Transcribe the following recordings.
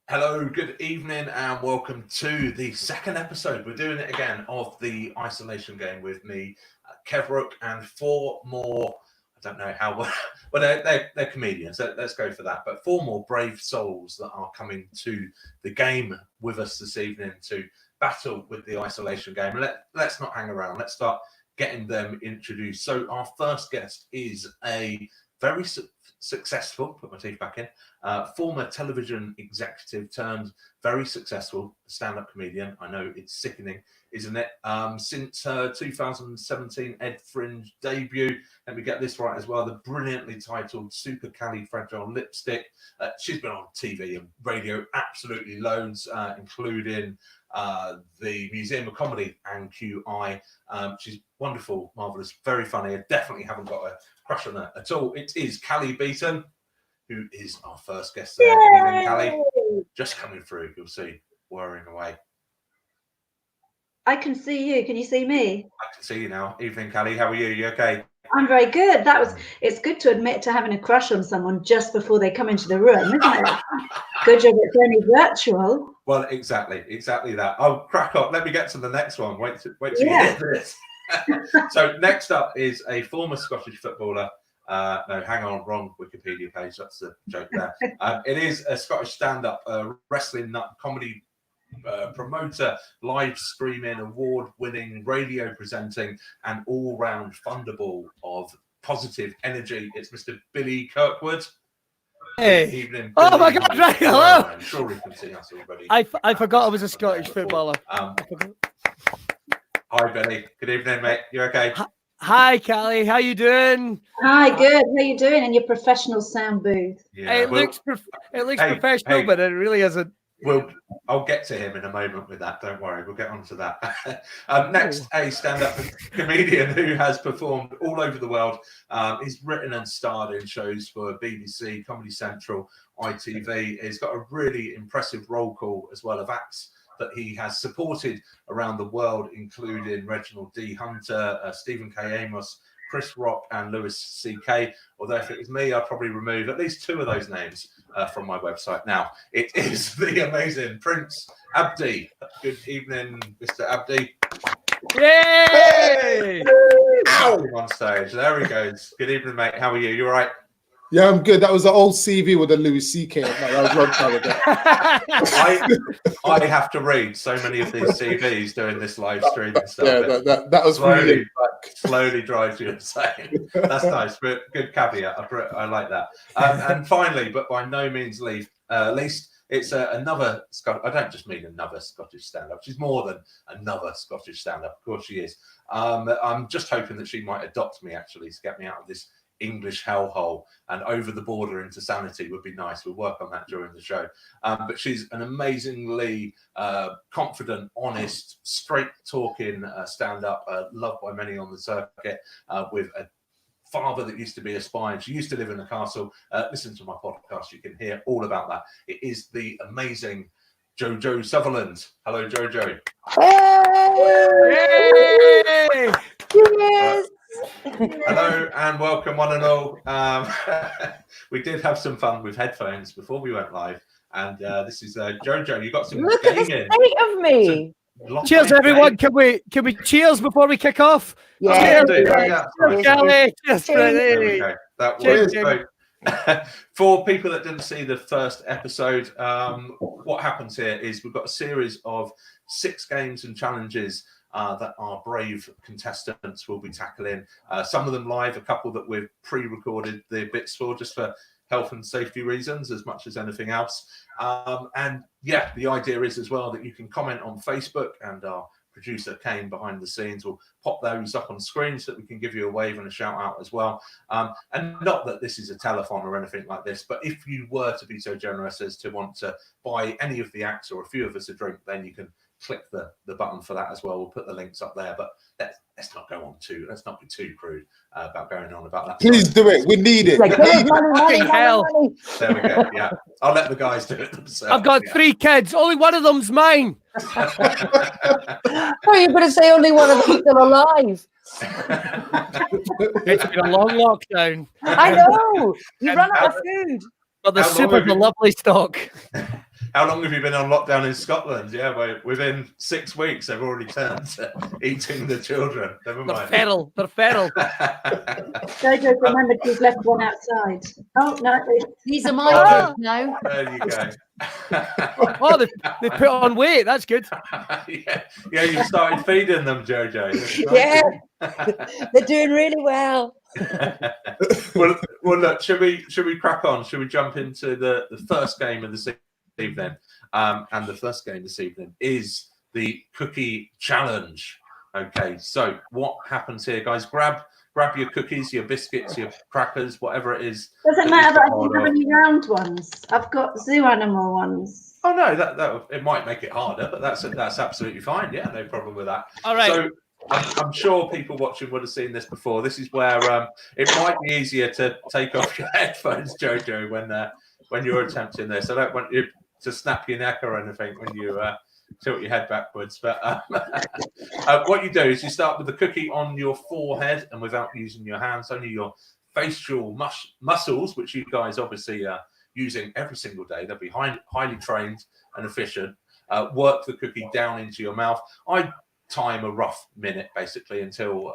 Hello, good evening, and welcome to the second episode. We're doing it again of the isolation game with me, KIRKWOOD, and four more. I don't know how well, they're comedians. So let's go for that. But four more brave souls that are coming to the game with us this evening to battle with the isolation game. Let's not hang around. Let's start getting them introduced. So our first guest is a very successful, put my teeth back in, former television executive turned very successful stand-up comedian. I know it's sickening, isn't it? Since her 2017 Ed Fringe debut, let me get this right as well, the brilliantly titled Supercalifragilistic. She's been on TV and radio absolutely loads, including the Museum of Comedy and QI. She's wonderful, marvellous, very funny. I definitely haven't got a crush on her at all. It is Callie Beaton, who is our first guest today. Good evening, Callie. Just coming through, you'll see, whirring away. I can see you. Can you see me? I can see you now. Evening, Callie. How are you? You okay? I'm very good. It's good to admit to having a crush on someone just before they come into the room, isn't it? Good job it's only virtual. Well, exactly that. I'll crack up. Let me get to the next one. Wait till you hear this. So next up is a former Scottish footballer. No, hang on, wrong Wikipedia page. That's the joke there. It is a Scottish stand-up wrestling nut comedy promoter, live streaming, award-winning, radio presenting, and all-round thunderball of positive energy. It's Mr. Billy KIRKWOOD. Hey! Evening, oh my God! Right, hello. I'm sure you can see us already. I forgot I was a Scottish footballer. Hi, Billy. Good evening, mate. You okay? Hi, Callie. How you doing? Hi, good. How you doing in your professional sound booth? Yeah, it looks professional, but it really isn't. I'll get to him in a moment with that. Don't worry, we'll get on to that. Next, a stand-up comedian who has performed all over the world. He's written and starred in shows for BBC, Comedy Central, ITV. He's got a really impressive roll call as well of acts that he has supported around the world, including Reginald D. Hunter, Stephen K. Amos, Chris Rock, and Louis C.K. Although if it was me, I'd probably remove at least two of those names from my website. Now, it is the amazing Prince ABDI. Good evening, Mr. ABDI. Yay! Ow! On stage. There he goes. Good evening, mate. How are you? You all right? Yeah, I'm good. That was the old CV with a Louis C.K. That was a long time ago. I have to read so many of these CVs doing this live stream and stuff. Yeah, that was slowly drives you insane. That's nice. But good caveat. I like that. And finally, but by no means least, it's another Scottish. I don't just mean another Scottish stand-up. She's more than another Scottish stand-up. Of course, she is. I'm just hoping that she might adopt me actually to get me out of this English hellhole and over the border into sanity would be nice. We'll work on that during the show. But she's an amazingly confident, honest, straight-talking stand-up, loved by many on the circuit, with a father that used to be a spy, and she used to live in a castle. Listen to my podcast, you can hear all about that. It is the amazing JOJO Sutherland. Hello, JOJO. Hey! Cheers! Hello and welcome, one and all. We did have some fun with headphones before we went live, and this is JOJO. You got some Look at the gaming. state of me. Cheers, everyone! Can we cheers before we kick off? Yeah. Cheers, Callie. Cheers, Freddie. That Cheers, was for people that didn't see the first episode. What happens here is we've got a series of 6 games and challenges that our brave contestants will be tackling. Some of them live, a couple that we've pre-recorded the bits for, just for health and safety reasons as much as anything else. And yeah, the idea is as well that you can comment on Facebook, and our producer Kane behind the scenes will pop those up on screen so that we can give you a wave and a shout out as well. And not that this is a telethon or anything like this, but if you were to be so generous as to want to buy any of the acts or a few of us a drink, then you can click the button for that as well. We'll put the links up there, but let's not go on let's not be too crude about going on about that. Please do it. We need it. Like, money. There we go. Yeah, I'll let the guys do it themselves. I've got 3 kids. Only one of them's mine. Or you're going to say only one of them still alive. It's been a long lockdown. I know. You run out of food. But the How long soup have is a you- lovely stock. How long have you been on lockdown in Scotland? Yeah, well, within 6 weeks, they've already turned to eating the children. Never They're mind. feral. They're feral. JoJo remembered he's left one outside. Oh, no. These are my Oh. kids now. There you go. Oh, they put on weight. That's good. yeah, you started feeding them, Jojo. Yeah, they're doing really well. well, look, should we crack on? Should we jump into the first game of the evening? And the first game this evening is the cookie challenge. Okay, so what happens here, guys? Grab your cookies, your biscuits, your crackers, whatever it is. Doesn't matter that I don't have any round ones. I've got zoo animal ones. Oh no, that it might make it harder, but that's absolutely fine. Yeah, no problem with that. All right. So I'm sure people watching would have seen this before. This is where it might be easier to take off your headphones, Jojo, when you're attempting this. I don't want you to snap your neck or anything when you tilt your head backwards. But what you do is you start with the cookie on your forehead, and without using your hands, only your facial muscles, which you guys obviously are using every single day. They'll be highly trained and efficient. Work the cookie down into your mouth. I time a rough minute basically until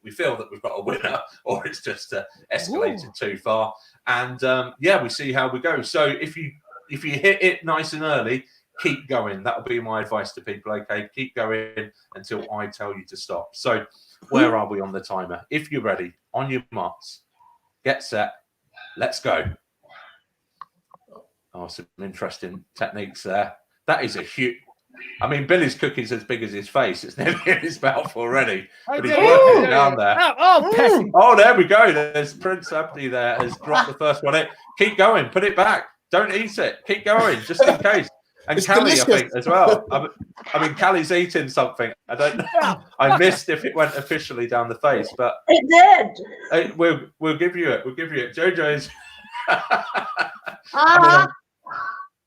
we feel that we've got a winner, or it's just escalated too far. And yeah, we see how we go. So if you hit it nice and early, keep going. That'll be my advice to people. Okay, keep going until I tell you to stop. So where are we on the timer? If you're ready, on your marks, get set, let's go. Oh, some interesting techniques there. That is a huge. I mean, Billy's cookie's as big as his face. It's nearly in his mouth already. But he's working it down there. Oh, there we go. There's Prince ABDI there. Has dropped the first one in. Keep going. Put it back. Don't eat it. Keep going, just in case. And It's Callie, delicious. I think, as well. I mean, Callie's eating something. I don't know. I missed if it went officially down the face, but It did. we'll give you it. We'll give you it. JoJo's.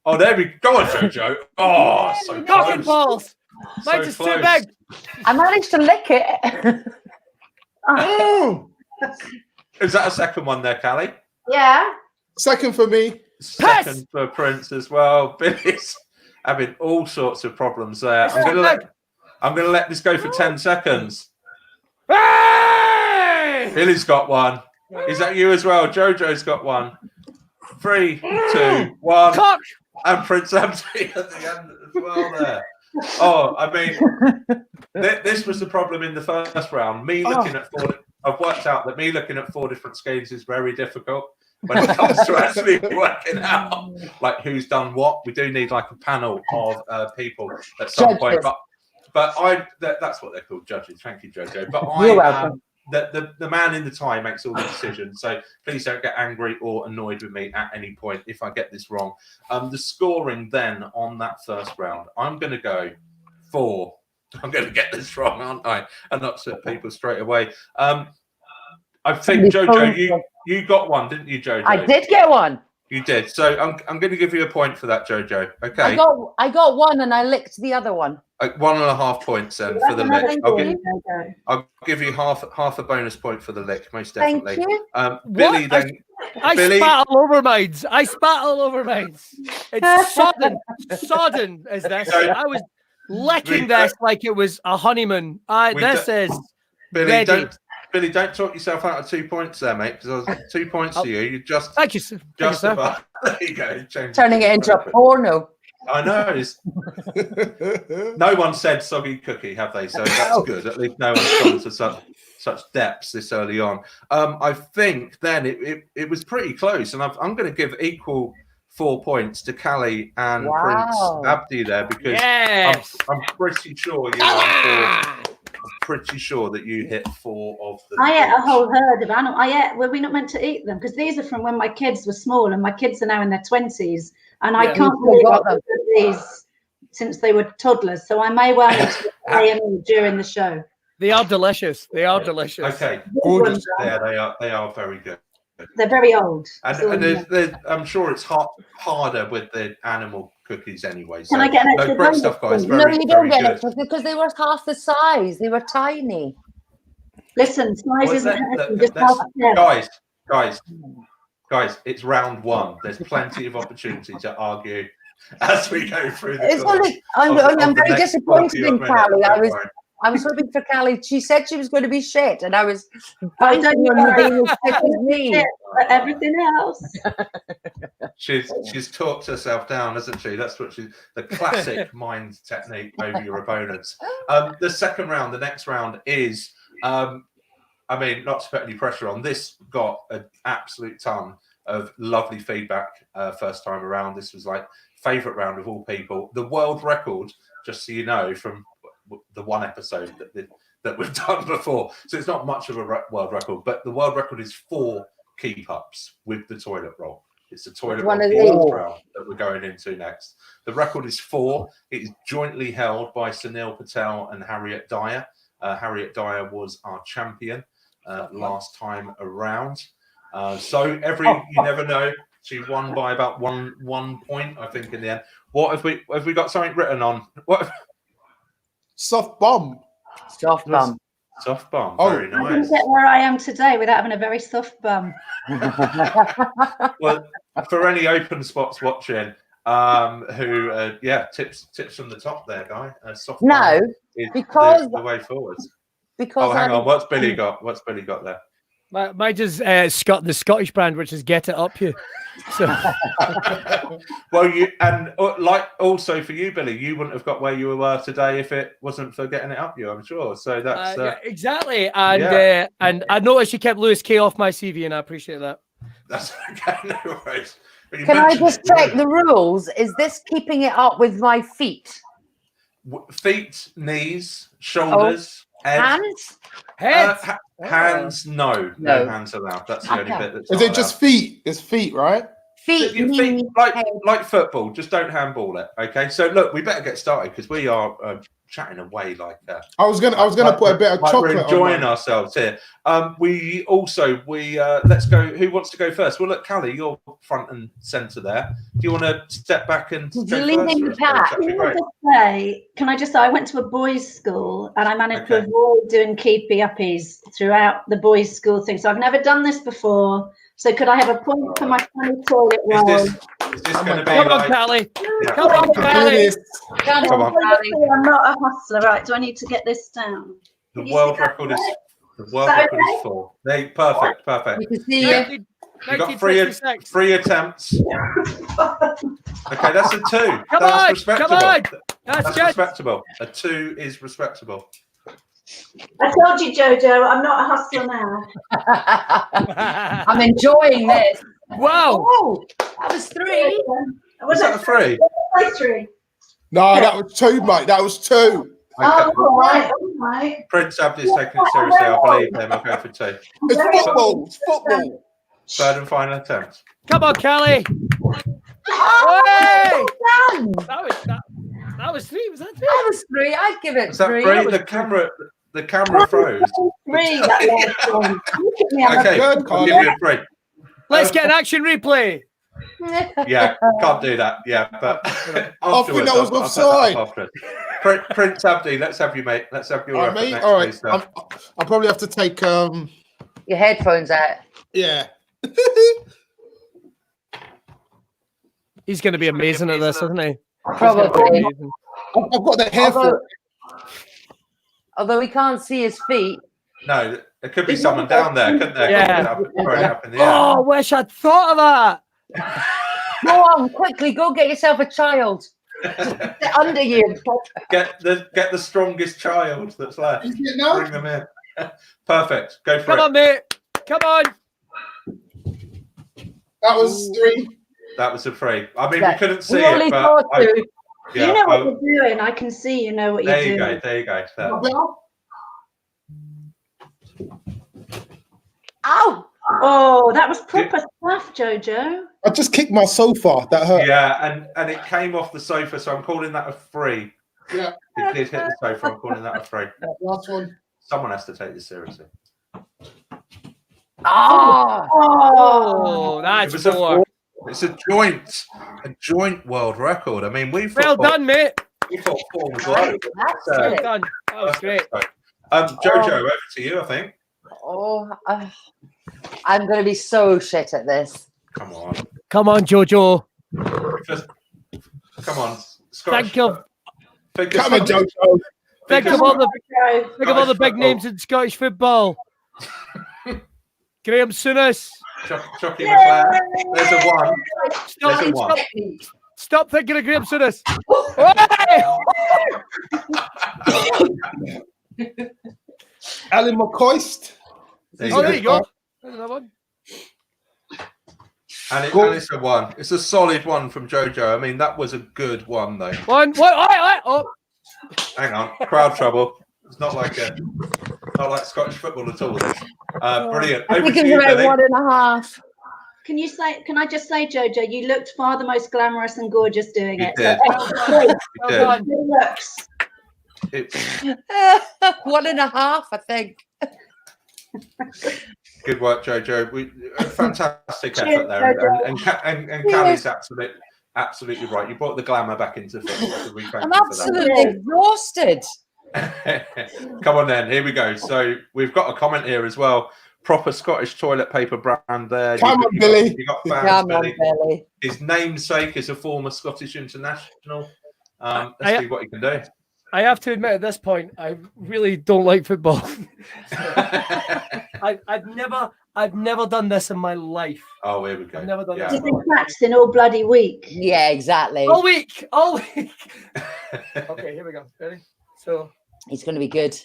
Oh, there we go. On, JoJo. Oh, so Cocking close. balls. So Mine's just too close. big. I managed to lick it. Oh! Is that a second one there, Callie? Yeah. Second for me. Second for Prince as well. Billy's having all sorts of problems there. I'm gonna let this go for 10 seconds. Hey! Billy's got one. Is that you as well? JoJo's got one. 3, 2, 1. Cock. And Prince ABDI at the end as well there. Oh, I mean, this was the problem in the first round. Me looking at 4, I've worked out that me looking at 4 different scales is very difficult when it comes to actually working out like who's done what. We do need like a panel of people at some point. But that's what they're called, judges. Thank you, JoJo. But You're welcome. The man in the tie makes all the decisions. So please don't get angry or annoyed with me at any point if I get this wrong. The scoring then on that first round, I'm going to go 4. I'm going to get this wrong, aren't I? And upset people straight away. I think, JoJo, you got one, didn't you, JoJo? I did get one. You did. So I'm going to give you a point for that, JoJo. Okay. I got one and I licked the other one. 1.5 points then for the lick. I'll give you half a bonus point for the lick, most definitely. Thank you. Billy, then. I Billy? spat all over mines. It's sodden is this. I was licking this like it was a honeymoon. This is Billy, ready. Billy, don't talk yourself out of 2 points there, mate, because I was 2 points to you. You just Thank you, sir. just about. There you go. Turning it into a porno. I know. No one said soggy cookie, have they? So that's good. At least no one's gone to such depths this early on. I think then it was pretty close, and I'm going to give equal 4 points to Callie and Prince ABDI there because I'm pretty sure you won 4. I'm pretty sure that you hit 4 of them. I ate a whole herd of animals. Were we not meant to eat them? Because these are from when my kids were small, and my kids are now in their 20s. And I can't believe I've done these since they were toddlers. So I may well need to A&E during the show. They are delicious. Okay, Gorgeous. Yeah, they are very good. They're very old. And I'm sure it's harder with the animal cookies anyway. So, Can I get an extra great bonus stuff, guys. point? Very, No, you don't very get good. it because they were half the size. They were tiny. Listen, size Well, isn't everything, just half a step. Guys, Guys, it's round one. There's plenty of opportunity to argue as we go through the It's course only, I'm very disappointed in Callie. I was hoping for Callie. She said she was going to be shit, and I was fighting on being as shit as me. But everything else. She's talked herself down, hasn't she? That's what the classic mind technique over your opponents. The second round, the next round is, I mean, not to put any pressure on, this got an absolute ton of lovely feedback first time around. This was like favourite round of all people. The world record, just so you know, from the one episode that we've done before. So it's not much of a world record, but the world record is 4 keep-ups with the toilet roll. It's the toilet roll round that we're going into next. The record is 4. It is jointly held by Sunil Patel and Harriet Dyer. Harriet Dyer was our champion last time around. So you never know. She won by about one point, I think, in the end. What have we got something written on? What? Soft bomb. Soft bum. Soft bum. Oh, Very nice. I didn't get where I am today without having a very soft bum. Well, for any open spots watching, who tips from the top there, guy. Soft bum is because the way forward. Because hang on. What's Billy got? What's Billy got there? Mine just the Scottish brand, which is Get It Up You. So. Well, also for you, Billy, you wouldn't have got where you were today if it wasn't for Getting It Up You, I'm sure. So that's exactly. And and I noticed you kept Lewis K off my CV, and I appreciate that. That's okay. No worries. Can I just check the rules? Is this keeping it up with my feet? Feet, knees, shoulders, hands? Hands, no hands allowed. That's the only bit that's Is it just feet? It's feet, right? Feet, like football. Just don't handball it. Okay. So look, we better get started because we are chatting away like that. I was gonna put a bit of chocolate. We're enjoying ourselves here. Let's go. Who wants to go first? Well, look, Callie, you're front and centre there. Do you want to step back and leading the pack? Can I just say I went to a boys' school and I managed to avoid doing keepy uppies throughout the boys' school thing. So I've never done this before. So could I have a point for my funny toilet roll? Is this going to be Come on, Callie. Come on, Callie. Come on. I'm not a hustler. Right, do I need to get this down? The world record is 4. Perfect. You can see it. You got 3 attempts. Okay, that's a 2. That's respectable. Come on. That's respectable. A 2 is respectable. I told you, JoJo, I'm not a hustler now. I'm enjoying this. Wow. Oh, that was 3. Was that a 3? 3. No, that was 2, mate. That was 2. Okay. Oh, all right. Prince Abdi's taking it seriously. I believe him. I'll go for 2. It's football. It's football. Third and final attempt. Come on, Callie. Oh, That was 3. Was that 3? That was 3. I'd give it 3. The camera froze. 3. That one. Okay, I'll give you a 3. Let's get an action replay. Yeah, can't do that. Yeah, but I think that was offside. Prince Abdi, let's have you, mate. Let's have your mate. next, All right. please, I'll probably have to take your headphones out. Yeah. He's going to be amazing at this, isn't he? Probably. I've got the hair for it. Although we can't see his feet. No, there could be someone down there, couldn't there? Yeah. Throwing it up in the air. Oh, I wish I'd thought of that. Go on, quickly, go get yourself a child. Just sit under you. Get the strongest child that's left. Bring them in. Perfect. Go for it. Come on, mate. Come on. That was 3. That was a 3. I mean, we couldn't see only it, but you know what you're doing. I can see you know what you're doing. There you go. Ow! Oh, that was proper stuff, JoJo. I just kicked my sofa. That hurt. Yeah, and it came off the sofa, so I'm calling that a 3. Yeah. It did hit the sofa. I'm calling that a 3. Last one. Someone has to take this seriously. Oh, that's 4. It's a joint world record. I mean, Well done, mate. We thought 4 was low. Well done. That was great. JoJo, over to you, I think. I'm going to be so shit at this. Come on. Come on, Jojo. Come on. Scottish. Think of Come on, JoJo. think of all the big names in Scottish football. Graham Souness. Chucky McLaren. There's a one. There's a one. Stop thinking of Graham Souness. Alan McCoist. There There you go. There's another one. And it's a one. It's a solid one from JoJo. I mean, that was a good one, though. One. Oh. Hang on. Crowd trouble. It's not like Scottish football at all. Brilliant. I Over think to you, it's about Billy. 1.5. Can I just say, Jojo, you looked far the most glamorous and gorgeous doing You it. did. So, You did. good looks. It's 1.5, I think. good work, JoJo. A fantastic effort there. And Callie's absolutely right. You brought the glamour back into football. So we thank I'm you for that. absolutely exhausted. Come on then, here we go. So we've got a comment here as well. Proper Scottish toilet paper brand there. Come on, Billy. You got fans, Come Billy. on, Billy. His namesake is a former Scottish international. Let's see what he can do. I have to admit, at this point, I really don't like football. I've never done this in my life. Oh, here we go. I've never done You've this. been practicing all bloody week. Yeah, exactly. All week. Okay, here we go. Ready? So. It's going to be good.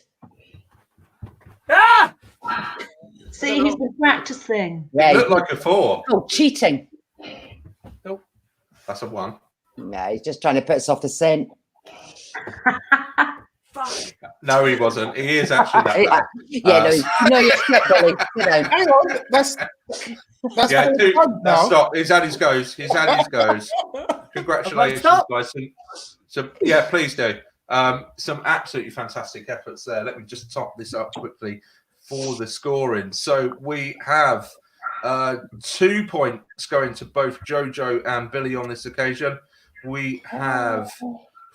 Ah! See, he's been practicing. Yeah. It looked like a 4. Oh, cheating. Nope. That's a 1. No, he's just trying to put us off the scent. Fuck. No, he wasn't. He is actually that bad. Yeah, no, you're shit, Billy. You know. Hang on. That's Yeah, how dude, it's done now. stop. He's had his goes. Congratulations, Stop. guys. So yeah, please do. Some absolutely fantastic efforts there. Let me just top this up quickly for the scoring. So we have 2 points going to both JoJo and Billy on this occasion. We have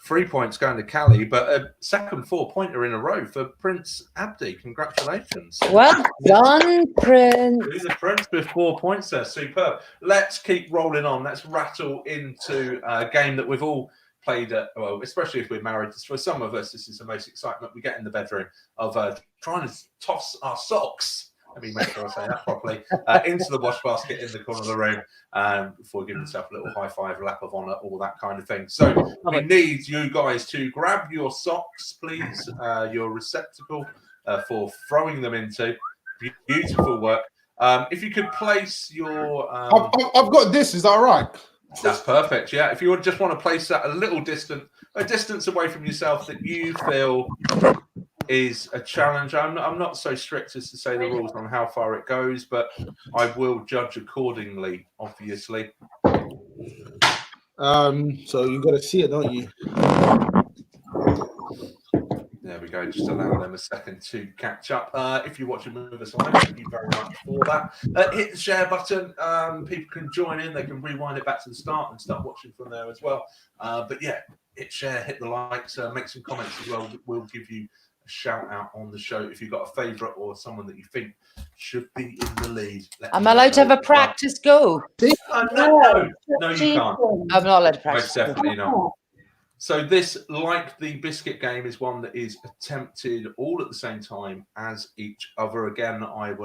3 points going to Callie, but a second 4-pointer in a row for Prince ABDI. Congratulations. Well done, Prince. He's a Prince with 4 points there. Superb. Let's keep rolling on. Let's rattle into a game that we've all played at, well, especially if we're married. For some of us, this is the most excitement we get in the bedroom of trying to toss our socks. Let me make sure I say that properly. Into the wash basket in the corner of the room before giving yourself a little high five, lap of honour, all that kind of thing. So we need you guys to grab your socks, please, your receptacle for throwing them into. Beautiful work. If you could place your... I've got this. Is that all right? That's perfect. Yeah. If you would just want to place that a distance away from yourself that you feel is a challenge. I'm not so strict as to say the rules on how far it goes, but I will judge accordingly, obviously. So you got to see it, don't you? There we go. Just allow them a second to catch up. If you're watching with us live, thank you very much for that. Hit the share button. People can join in. They can rewind it back to the start and start watching from there as well. But yeah, hit share, hit the likes, make some comments as well. We'll give you a shout out on the show if you've got a favourite or someone that you think should be in the lead. Am I allowed to have a practice go? No, you can't. I'm not allowed to practice. Most definitely not. So this, like the biscuit game, is one that is attempted all at the same time as each other. Again, I'll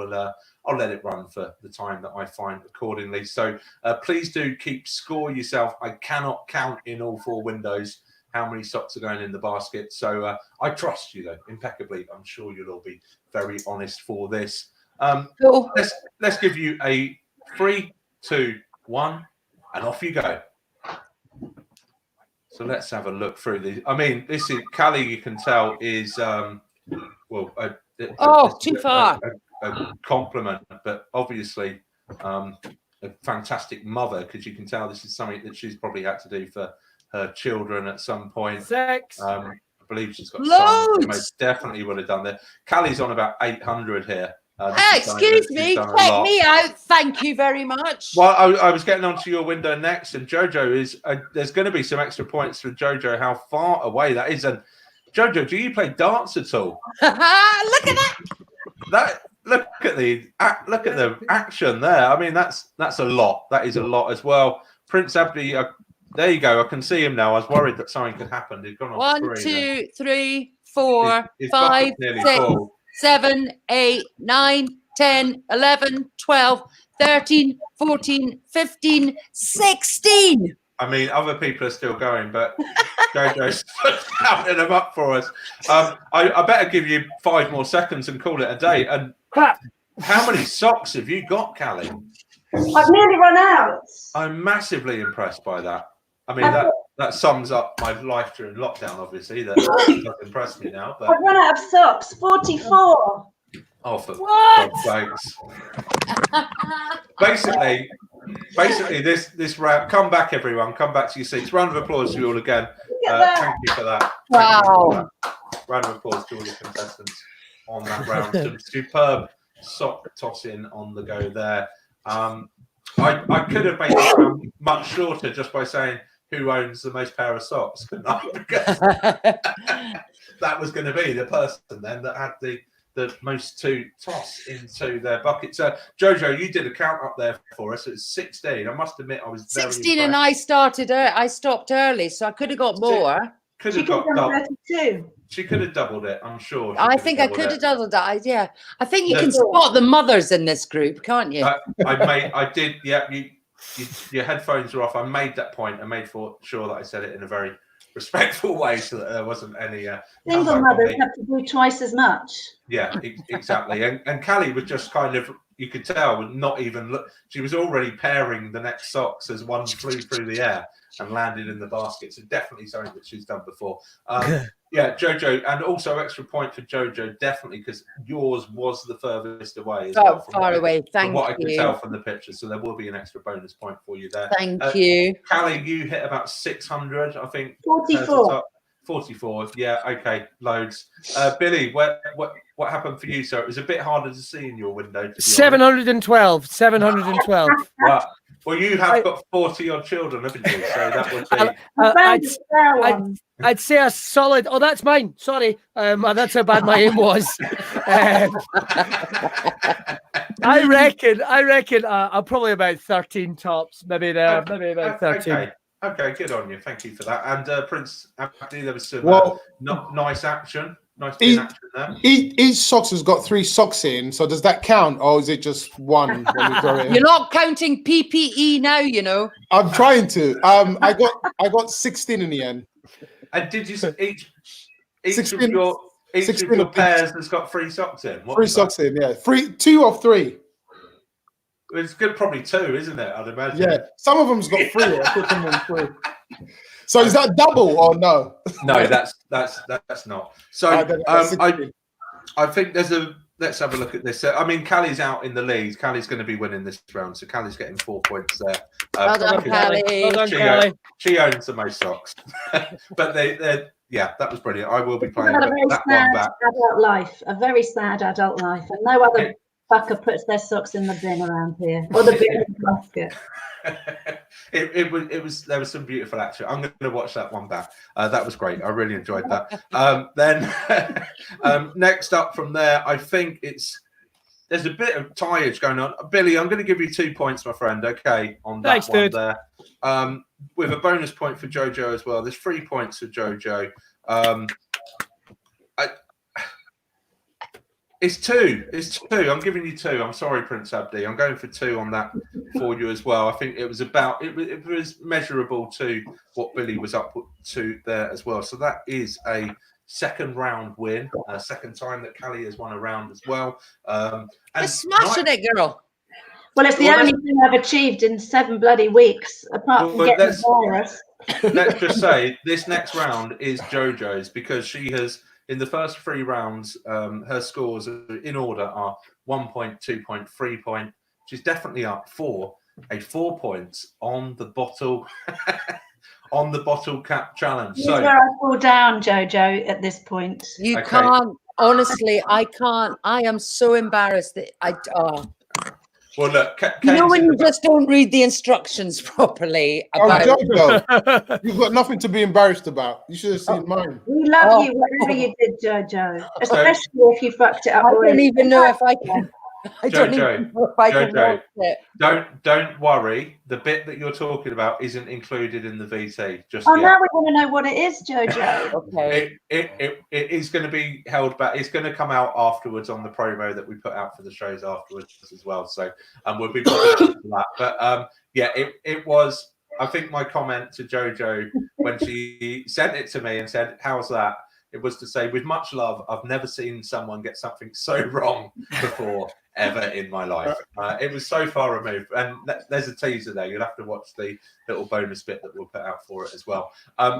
let it run for the time that I find accordingly. So please do keep score yourself. I cannot count in all 4 windows how many socks are going in the basket. So I trust you though impeccably. I'm sure you'll all be very honest for this. Cool. Let's give you a 3, 2, 1, and off you go. So let's have a look through these. I mean, this is Callie. You can tell is too far. A compliment, but obviously a fantastic mother, because you can tell this is something that she's probably had to do for her children at some point. 6. I believe she's got Loads. sons. Most definitely would have done that. Callie's on about 800 here. Excuse me, check me out. Thank you very much. Well, I was getting onto your window next, and JoJo is. There's going to be some extra points for JoJo. How far away that is, and JoJo, do you play darts at all? Look at that. look at the action there. I mean, that's a lot. That is a lot as well. Prince Abdi, there you go. I can see him now. I was worried that something could happen. He's gone on 1, 2, 3, 4, his 5, bucket's nearly 6, full. 7, 8, 9, 10, 11, 12, 13, 14, 15, 16. I mean, other people are still going, but JoJo's counting them up for us. I better give you 5 more seconds and call it a day. And how many socks have you got, Callie? I've nearly run out. I'm massively impressed by that. I mean, that sums up my life during lockdown, obviously. That does impress me now. But I've run out of socks. 44. oh, for God's sakes. Basically, this round. Come back, everyone. Come back to your seats. Round of applause to you all again. Thank you for that. Wow. Round of applause to all the contestants on that round. Some superb sock tossing on the go there. I could have made this round much shorter just by saying who owns the most pair of socks, couldn't I? Because that was going to be the person then that had the most to toss into their bucket. So, Jojo, you did a count up there for us. It's 16. I must admit, I was very 16, impressed. and I stopped early, so I could have got more. Could She have could have got done double. 32. She could have doubled it, I'm sure. I think I could have doubled that. Yeah, I think you can spot the mothers in this group, can't you? I did. Yeah, your headphones are off. I made that point. I made sure that I said it in a very respectful way, so that there wasn't any. Single mothers have to do twice as much. Yeah, exactly. And Callie was just kind of, you could tell, would not even look. She was already pairing the next socks as one flew through the air and landed in the basket. So definitely something that she's done before. Yeah, Jojo, and also extra point for Jojo, definitely, because yours was the furthest away. Far away. Thank you. What I could tell from the picture, so there will be an extra bonus point for you there. Thank you. Callie, you hit about 600, I think. 44. 44. Yeah. Okay. Loads. Billy, what happened for you? So it was a bit harder to see in your window. To be 712. 712. Wow. Well, you have got 40 odd children, haven't you? So that would be. I'd say a solid. Oh, that's mine. Sorry, that's how bad my aim was. I reckon. I'm probably about 13 tops, maybe there, maybe about 13. Okay, good on you. Thank you for that. And Prince Abdi, there was some nice action. Nice action there. Each socks has got 3 socks in, so does that count, or is it just one when you throw it in? You're not counting PPE now, you know. I'm trying to. I got 16 in the end. And did you each 16, of your pairs has got 3 socks in? 3 socks in, yeah. 2 of 3. It's good, probably 2, isn't it? I'd imagine. Yeah, some of them's got 3. I put them on 3. So is that double or no? No, that's not. So I think there's a. Let's have a look at this. I mean, Callie's out in the lead. Callie's going to be winning this round, so Callie's getting 4 points there. Well done, Callie. Well done, Callie. She owns the most socks, but yeah, that was brilliant. I will be playing Had a very that sad one back. adult life, a very sad adult life, and no other fucker puts their socks in the bin around here, or the bin in the basket. It was there was some beautiful action. I'm going to watch that one back. That was great. I really enjoyed that. Then next up from there, I think there's a bit of tieage going on. Billy, I'm going to give you 2 points, my friend. Okay, on that Thanks, one dude. there. With a bonus point for Jojo as well. There's 3 points for Jojo. It's 2. It's 2. I'm giving you 2. I'm sorry, Prince Abdi. I'm going for 2 on that for you as well. I think it was it was measurable to what Billy was up to there as well. So that is a second round win. Second time that Callie has won a round as well. And You're smashing it, girl. Well, it's the only thing I've achieved in 7 bloody weeks, apart from getting the virus. Let's just say this next round is Jojo's, because she has, in the first 3 rounds, her scores in order are 1 point, 2 point, 3 point. She's definitely up for a 4 points on the bottle on the bottle cap challenge. This is where I fall down, Jojo, at this point. You can't. Honestly, I can't. I am so embarrassed that Well, look, you know when you just don't read the instructions properly about JoJo, you've got nothing to be embarrassed about. You should have seen mine. We love you, whatever you did, JoJo. Especially if you fucked it up. I don't even know if I can. I don't even know if I can watch it. Don't worry. The bit that you're talking about isn't included in the VT. Just now we want to know what it is, JoJo. Okay. It is going to be held back. It's going to come out afterwards on the promo that we put out for the shows afterwards as well. So we'll be for that. But yeah, it was. I think my comment to JoJo when she sent it to me and said, "How's that?" It was to say, with much love, I've never seen someone get something so wrong before, ever in my life. It was so far removed. And there's a teaser there. You'll have to watch the little bonus bit that we'll put out for it as well.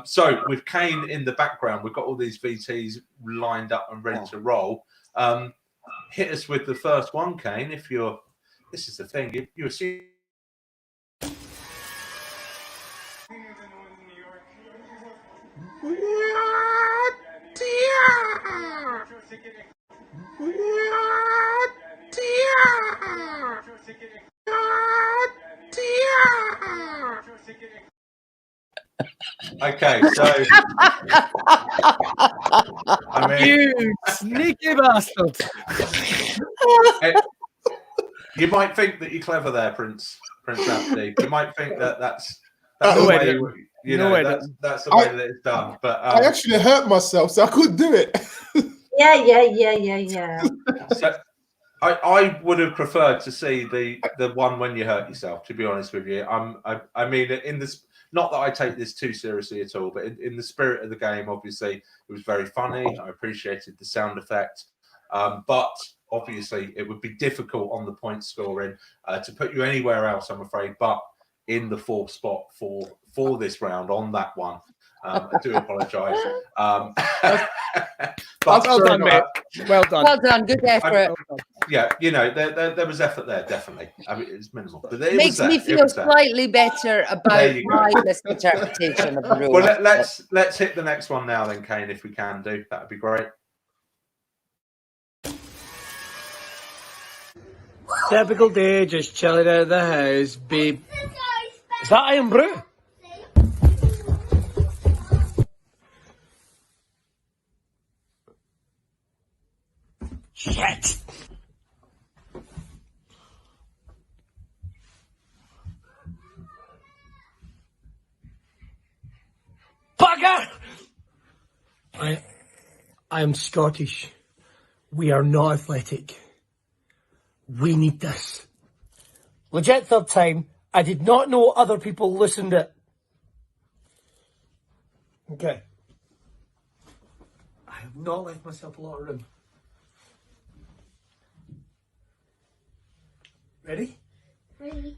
So with Kane in the background, we've got all these VTs lined up and ready to roll. Hit us with the first one, Kane. If you're, this is the thing, you assume. Okay, so I mean, you sneaky bastard. You might think that you're clever there, Prince Abdi. You might think that that's the way that's the way that it's done. But I actually hurt myself, so I couldn't do it. Yeah. So I would have preferred to see the one when you hurt yourself. To be honest with you, I mean, in this. Not that I take this too seriously at all, but in the spirit of the game, obviously, it was very funny. I appreciated the sound effect. But obviously, it would be difficult on the point scoring to put you anywhere else, I'm afraid. But in the fourth spot for this round on that one. I do apologise. Well done, mate. Well done. Well done. Good effort. Yeah, you know, there was effort there, definitely. I mean, it's minimal, but it makes me feel slightly better about my misinterpretation of the rule. Well, let's hit the next one now, then, Kane, if we can do. That would be great. Typical day, just chilling out of the house, babe. Is that Iron Brew? Shit! Bugger! I am Scottish. We are not athletic. We need this. Legit third time. I did not know other people listened it. Okay. I have not left myself a lot of room. Ready? Ready.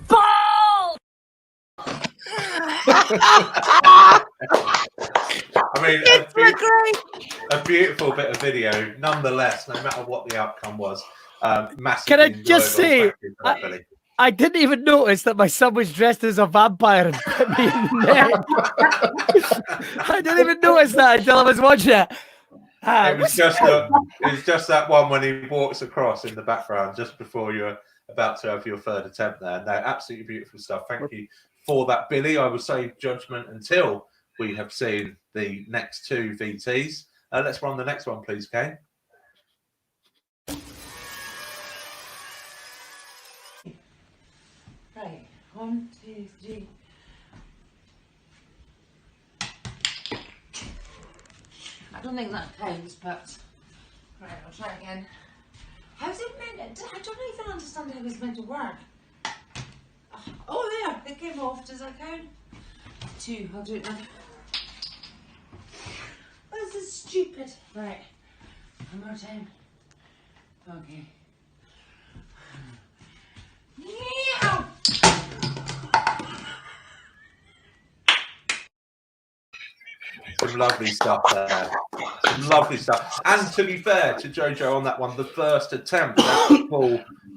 Ball! I mean, a beautiful bit of video, nonetheless, no matter what the outcome was. Massive. Can I just say, I didn't even notice that my son was dressed as a vampire and put me in the neck. I didn't even notice that until I was watching it. It was just that one when he walks across in the background just before you're about to have your third attempt there. No, absolutely beautiful stuff. Thank you for that, Billy. I will save judgment until we have seen the next two VTs. Let's run the next one, please, Kane. Right, 1, 2, 3. I don't think that counts, but right, I'll try again. How's it meant? I don't even understand how it's meant to work. Oh, there, it came off. Does that count? 2, I'll do it now. This is stupid. Right, one more time. Okay. Yeah. Some lovely stuff there. Some lovely stuff. And to be fair to JoJo on that one, the first attempt at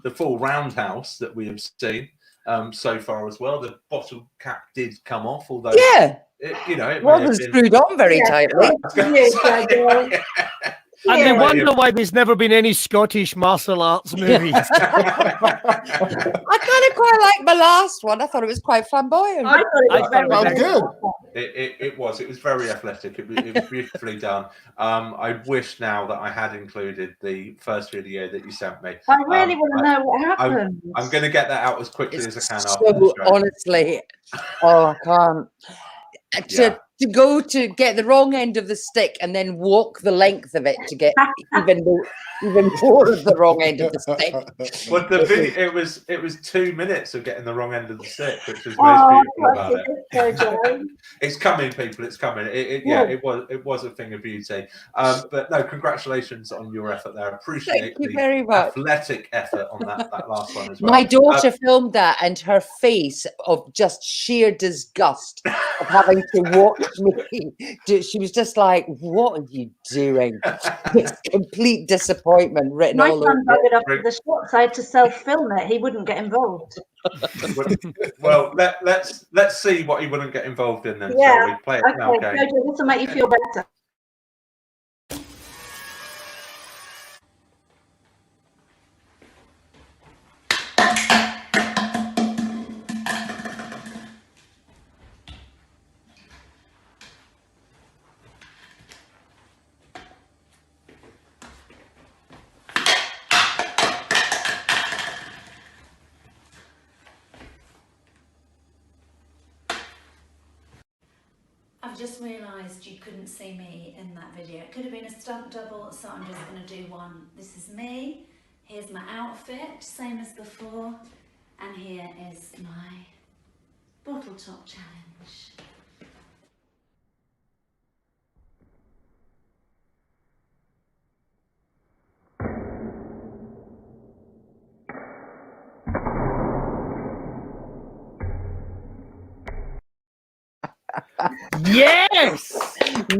the full roundhouse that we have seen so far as well. The bottle cap did come off, although yeah, it wasn't screwed on very tightly. And they Yeah. wonder why there's never been any Scottish martial arts movies. I kind of quite like my last one. I thought it was quite flamboyant. I thought it was I very thought it was good. It was very athletic. It was beautifully done. I wish now that I had included the first video that you sent me. I really want to know what happened. I'm going to get that out as quickly It's as I can. so After the show. honestly, I can't. To go to get the wrong end of the stick and then walk the length of it to get even more of the wrong end of the stick. Well, the video it was 2 minutes of getting the wrong end of the stick, which was most beautiful about it. It's coming, people. It's coming. It was a thing of beauty. But no, congratulations on your effort there. Appreciate Thank you the very much. athletic effort on that last one as well. My daughter filmed that, and her face of just sheer disgust of having to watch me. She was just like, "What are you doing?" It's complete disappointment written My all son over. dug it up with the shots. I had to self-film it. He wouldn't get involved. Well, let's see what he wouldn't get involved in then. Yeah. Shall we play it now? Okay, Okay. Jojo, this will make you feel better. I've just realised you couldn't see me in that video. It could have been a stunt double, so I'm just going to do one. This is me. Here's my outfit, same as before. And here is my bottle top challenge. Yes!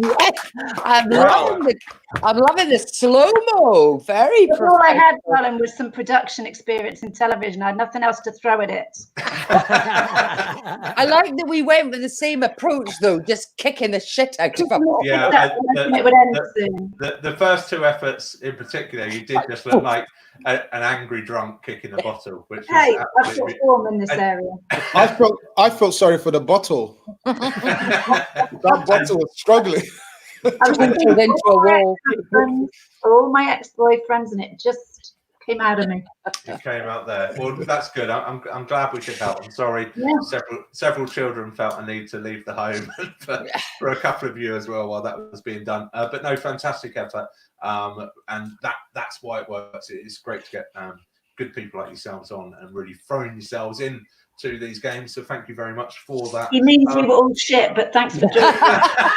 Yes, I'm loving the slow-mo. Very But all I professional. had, darling, was some production experience in television. I had nothing else to throw at it. I like that we went with the same approach, though, just kicking the shit out of them. Yeah, It would end soon. the first two efforts in particular, you did just look like an angry drunk kicking a bottle, which Hey, was I've got form in this area. I felt sorry for the bottle. That bottle was struggling. I was Punctured into a wall. all my ex-boyfriends, and it just came out of me. It came out there. Well, that's good. I'm glad we could help. I'm sorry. Yeah. Several children felt a need to leave the home for a couple of you as well while that was being done. But no, fantastic effort. And that's why it works. It's great to get good people like yourselves on and really throwing yourselves in to these games. So thank you very much for that. He means we were all shit, but thanks for joining.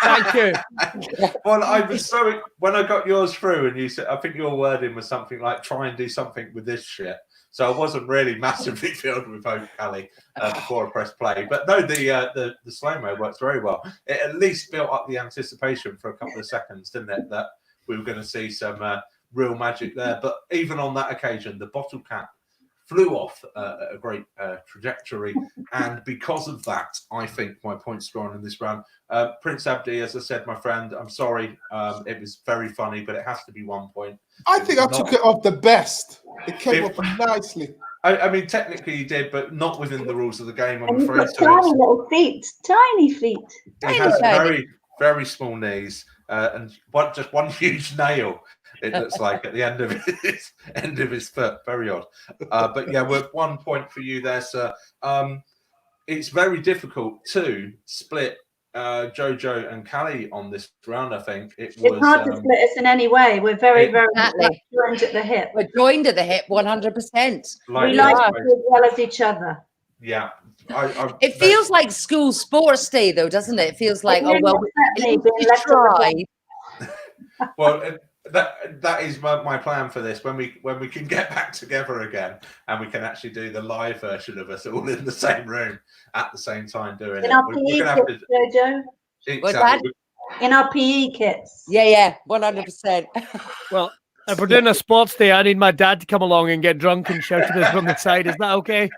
Thank you. Well, I was so when I got yours through, and you said, I think your wording was something like "try and do something with this shit." So I wasn't really massively filled with hope, Callie, before I pressed play. But no, the slow mo works very well. It at least built up the anticipation for a couple of seconds, didn't it? That we were going to see some real magic there. But even on that occasion, the bottle cap flew off at a great trajectory, and because of that, I think my points scoring in this round. Prince ABDI, as I said, my friend, I'm sorry, it was very funny, but it has to be 1 point. I think I took it off the best. It came up nicely. I mean, technically you did, but not within the rules of the game, I'm And you've afraid. got tiny little feet, tiny feet. He has very, very small knees and just one huge nail. It looks like at the end of his foot. Very odd. But yeah, we're 1 point for you there, sir. It's very difficult to split JoJo and Callie on this round. I think it's hard to split us in any way. We're very Exactly. joined at the hip. We're joined at the hip 100%. We like it as well as each other. Yeah. It feels like school sports day, though, doesn't it? It feels like, Well, we tried. Well, that is my plan for this. When we can get back together again and we can actually do the live version of us all in the same room at the same time doing in it. our PE kits, Jojo. Exactly. In our PE kits. Yeah, 100%. Well, if we're doing a sports day, I need my dad to come along and get drunk and shout at us from the side. Is that okay?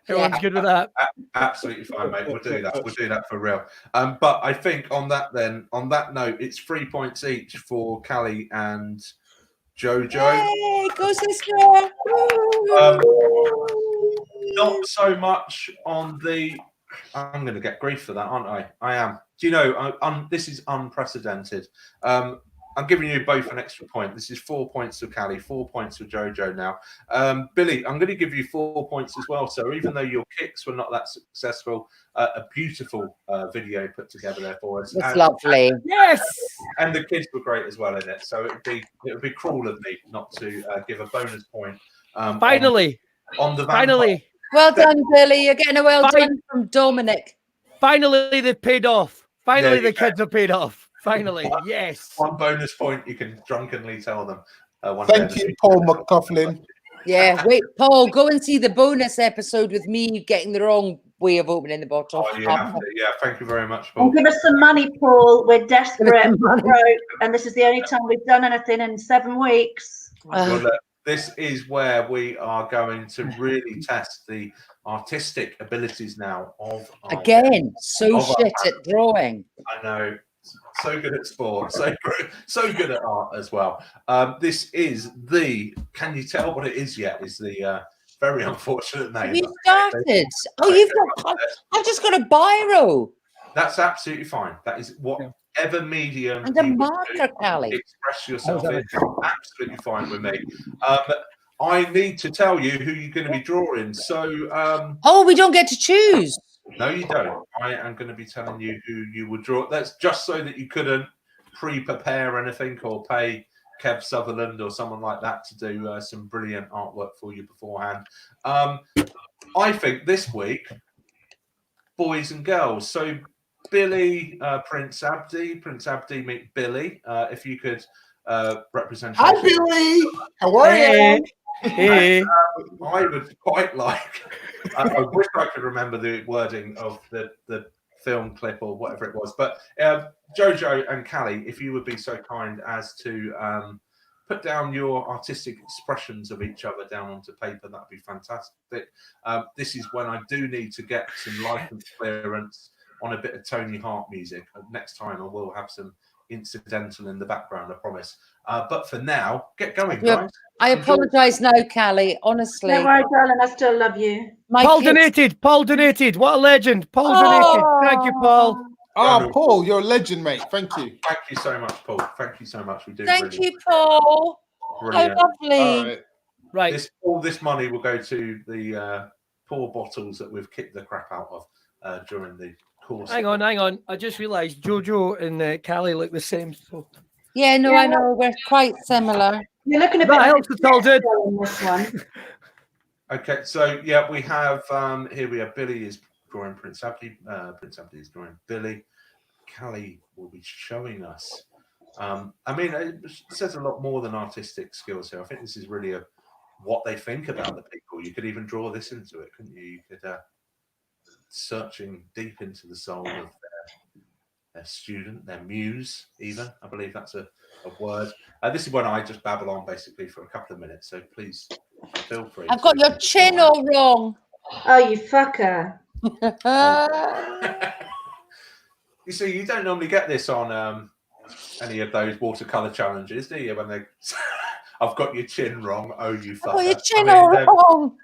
Everyone's good with that? Absolutely fine, mate. We'll do that. We'll do that for real. But I think on that note, it's 3 points each for Callie and JoJo. Hey, go sister! Not so much on the. I'm going to get grief for that, aren't I? I am. Do you know? This is unprecedented. I'm giving you both an extra point. This is 4 points to Callie, 4 points to JoJo now. Billy, I'm going to give you 4 points as well. So even though your kicks were not that successful, a beautiful video put together there for us. It's lovely. Yes. And the kids were great as well in it. So it would be cruel of me not to give a bonus point. Finally. On the Finally. Well done, Billy. You're getting a well done from Dominic. Finally, they've paid off. Finally, There you the kids are paid off. Finally, yes. 1 bonus point you can drunkenly tell them. Thank you, Paul McCoughlin. Yeah, wait, Paul, go and see the bonus episode with me getting the wrong way of opening the bottle. Oh, you have to. Yeah, thank you very much, And Paul. give us some money, Paul. We're desperate, some money. broke, and this is the only time we've done anything in 7 weeks. Well, look, this is where we are going to really test the artistic abilities now of our Again, so Of our- shit at drawing. I know, so good at sport, so good at art as well. This is the. Can you tell what it is yet? Is the very unfortunate name. Have you started? Oh, you've got. I've just got a biro That's absolutely fine. That is whatever medium and a you marker, Callie. express yourself in. Absolutely fine with me. I need to tell you who you're going to be drawing. So, Oh, we don't get to choose. no, you don't. I am going to be telling you who you would draw. That's just so that you couldn't pre-prepare anything or pay Kev Sutherland or someone like that to do some brilliant artwork for you beforehand. I think this week, boys and girls. So, Billy, Prince Abdi meet Billy. If you could represent. Hi, Billy. How are you? Hey. I would quite like. I wish I could remember the wording of the film clip or whatever it was. But JoJo and Callie, if you would be so kind as to put down your artistic expressions of each other down onto paper, that'd be fantastic. This is when I do need to get some license clearance on a bit of Tony Hart music. Next time I will have some incidental in the background, I promise. But for now, get going, guys. I apologise now, Callie. Honestly, Don't worry, darling, I still love you. Paul donated. Paul donated. What a legend. Paul donated. Thank you, Paul. Oh, Paul, you're a legend, mate. Thank you. Thank you so much, Paul. Thank you so much. We do. Thank you, Paul. Brilliant. How lovely. All right. Right. All this money will go to the poor bottles that we've kicked the crap out of during the course. Hang on. I just realised JoJo and Callie look the same. So Yeah, no, I know. We're quite similar. You're looking a that bit helps. It's all good. in this one. Okay, so yeah, we have here we have Billy is drawing Prince Abdi. Prince Abdi is drawing Billy. Callie will be showing us. I mean, it says a lot more than artistic skills here. I think this is really what they think about the people. You could even draw this into it, couldn't you? You could searching deep into the soul of their student, their muse, even. I believe that's a word. This is when I just babble on basically for a couple of minutes. So please feel free. I've got your chin all wrong. Oh, you fucker. You see, you don't normally get this on any of those watercolor challenges, do you? When they, I've got your chin wrong. Oh, you fucker. I've got your chin all wrong.